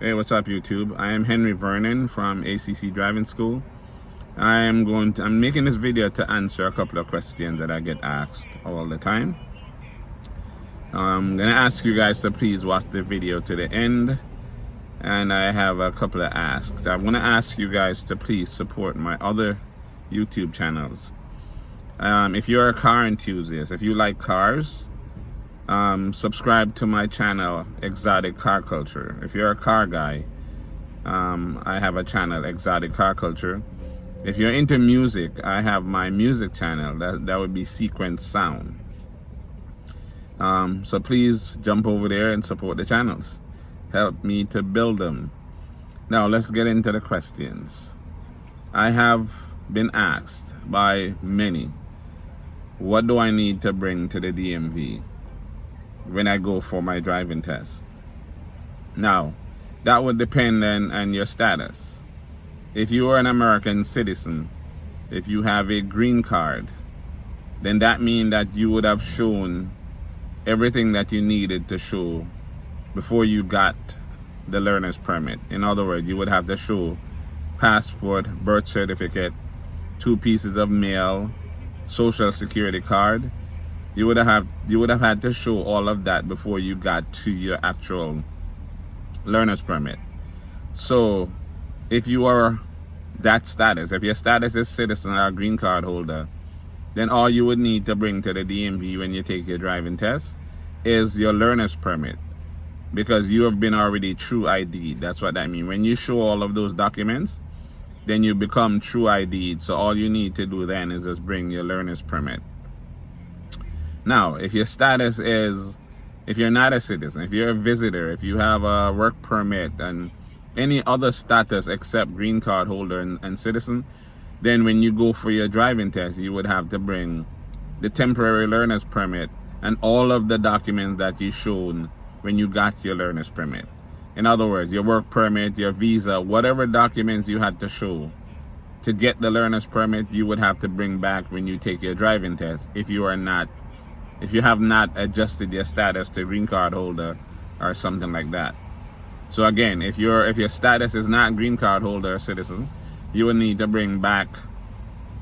Hey, what's up, YouTube? I am Henry Vernon from ACC Driving School. I'm making this video to answer a couple of questions that I get asked all the time. I'm gonna ask you guys to please watch the video to the end, and I have a couple of asks. I want to ask you guys to please support my other YouTube channels. If you're a car enthusiast, if you like cars, subscribe to my channel, Exotic Car Culture. If you're a car guy, I have a channel, Exotic Car Culture. If you're into music, I have my music channel. That would be Sequence Sound. So please jump over there and support the channels. Help me to build them. Now let's get into the questions. I have been asked by many, what do I need to bring to the DMV when I go for my driving test? Now, that would depend on your status. If you are an American citizen, if you have a green card, then that means that you would have shown everything that you needed to show before you got the learner's permit. In other words, you would have to show passport, birth certificate, 2 pieces of mail, social security card. You would have had to show all of that before you got to your actual learner's permit. So if you are that status, if your status is citizen or green card holder, then all you would need to bring to the DMV when you take your driving test is your learner's permit, because you have been already true ID. That's what that means. When you show all of those documents, then you become true ID. So all you need to do then is just bring your learner's permit. Now, if your status is, if you're not a citizen, if you're a visitor, if you have a work permit and any other status except green card holder and citizen, then when you go for your driving test, you would have to bring the temporary learner's permit and all of the documents that you showed when you got your learner's permit. In other words, your work permit, your visa, whatever documents you had to show to get the learner's permit, you would have to bring back when you take your driving test if you have not adjusted your status to green card holder or something like that. So again, if your status is not green card holder or citizen, you will need to bring back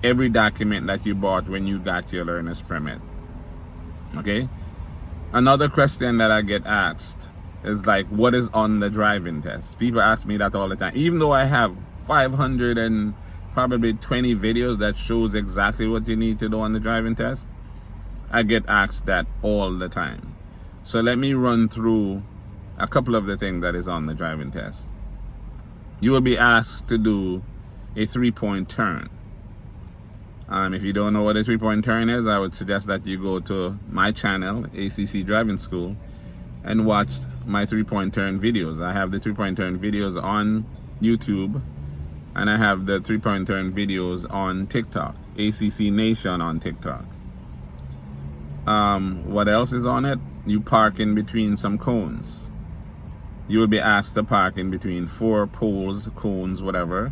every document that you bought when you got your learner's permit. Okay? Another question that I get asked is like, what is on the driving test? People ask me that all the time. Even though I have 500 and probably 20 videos that shows exactly what you need to do on the driving test, I get asked that all the time. So let me run through a couple of the things that is on the driving test. You will be asked to do a 3-point turn. If you don't know what a 3-point turn is, I would suggest that you go to my channel, ACC Driving School, and watch my 3-point turn videos. I have the 3-point turn videos on YouTube, and I have the 3-point turn videos on TikTok, ACC Nation on TikTok. What else is on it? You park in between some cones. You will be asked to park in between 4 poles, cones, whatever.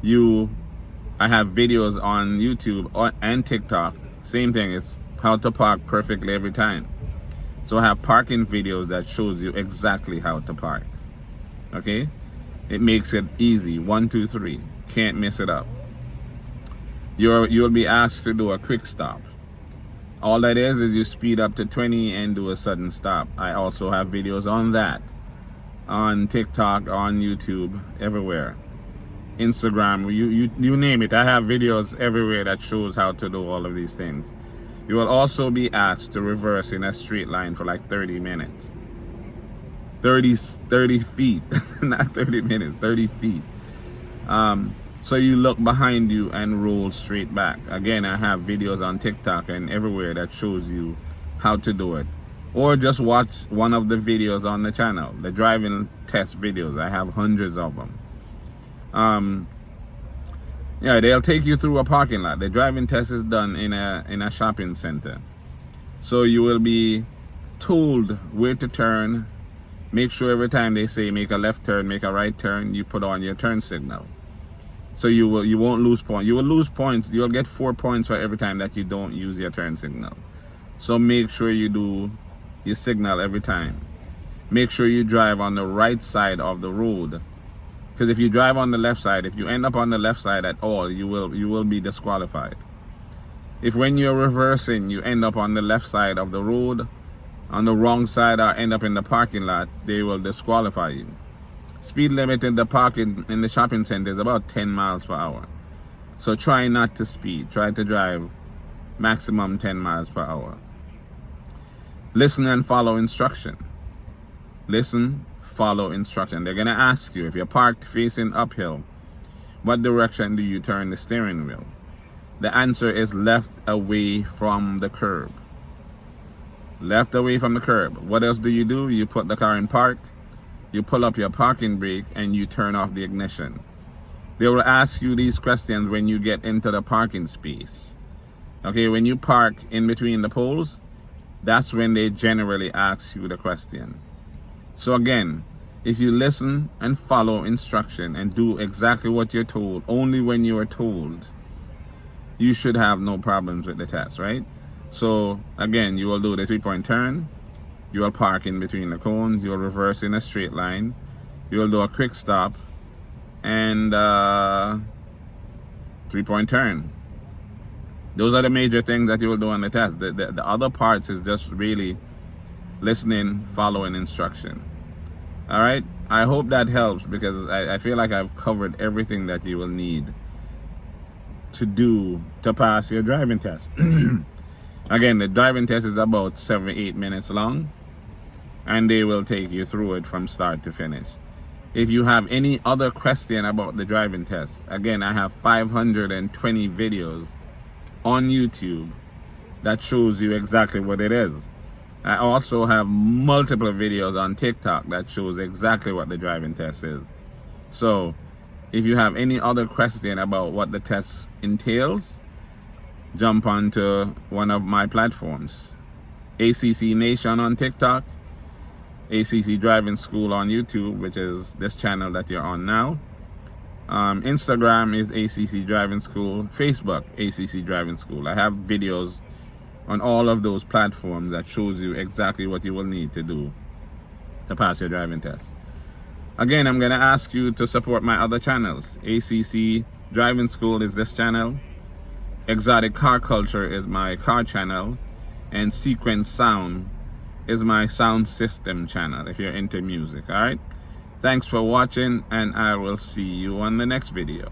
I have videos on YouTube and TikTok. Same thing, it's how to park perfectly every time. So I have parking videos that shows you exactly how to park. Okay? It makes it easy. 1, 2, 3. Can't mess it up. You'll be asked to do a quick stop. All that is you speed up to 20 and do a sudden stop. I also have videos on that. On TikTok, on YouTube, everywhere. Instagram, you name it. I have videos everywhere that shows how to do all of these things. You will also be asked to reverse in a straight line for like 30 minutes. 30 feet, not 30 minutes, 30 feet. So you look behind you and roll straight back. Again, I have videos on TikTok and everywhere that shows you how to do it. Or just watch one of the videos on the channel, the driving test videos. I have hundreds of them. Yeah, they'll take you through a parking lot. The driving test is done in a shopping center. So you will be told where to turn. Make sure every time they say make a left turn, make a right turn, you put on your turn signal. So you won't lose points. You will lose points. You'll get 4 points for every time that you don't use your turn signal. So make sure you do your signal every time. make sure you drive on the right side of the road. Because if you drive on the left side, if you end up on the left side at all, you will be disqualified. If when you're reversing, you end up on the left side of the road, on the wrong side, or end up in the parking lot, they will disqualify you. Speed limit in the parking in the shopping center is about 10 miles per hour. So try not to speed. Try to drive maximum 10 miles per hour. Listen and follow instruction. Listen, follow instruction. They're going to ask you, if you're parked facing uphill, what direction do you turn the steering wheel? The answer is left away from the curb. Left away from the curb. What else do? You put the car in park, you pull up your parking brake, and you turn off the ignition. They will ask you these questions when you get into the parking space. Okay, when you park in between the poles, that's when they generally ask you the question. So again, if you listen and follow instruction and do exactly what you're told, only when you are told, you should have no problems with the test, right? So again, you will do the 3-point turn, you will park in between the cones, you will reverse in a straight line, you will do a quick stop, and 3-point turn. Those are the major things that you will do on the test. The other parts is just really listening, following instruction. All right, I hope that helps, because I feel like I've covered everything that you will need to do to pass your driving test. Again, the driving test is about 7-8 minutes long, and they will take you through it from start to finish. If you have any other question about the driving test, again, I have 520 videos on YouTube that shows you exactly what it is. I also have multiple videos on TikTok that shows exactly what the driving test is. So if you have any other question about what the test entails, jump onto one of my platforms. ACC Nation on TikTok, ACC Driving School on YouTube, which is this channel that you're on now. Instagram is ACC Driving School. Facebook, ACC Driving School. I have videos on all of those platforms that shows you exactly what you will need to do to pass your driving test. Again, I'm going to ask you to support my other channels. ACC Driving School is this channel. Exotic Car Culture is my car channel. And Sequence Sound is my sound system channel if you're into music. Alright? Thanks for watching, and I will see you on the next video.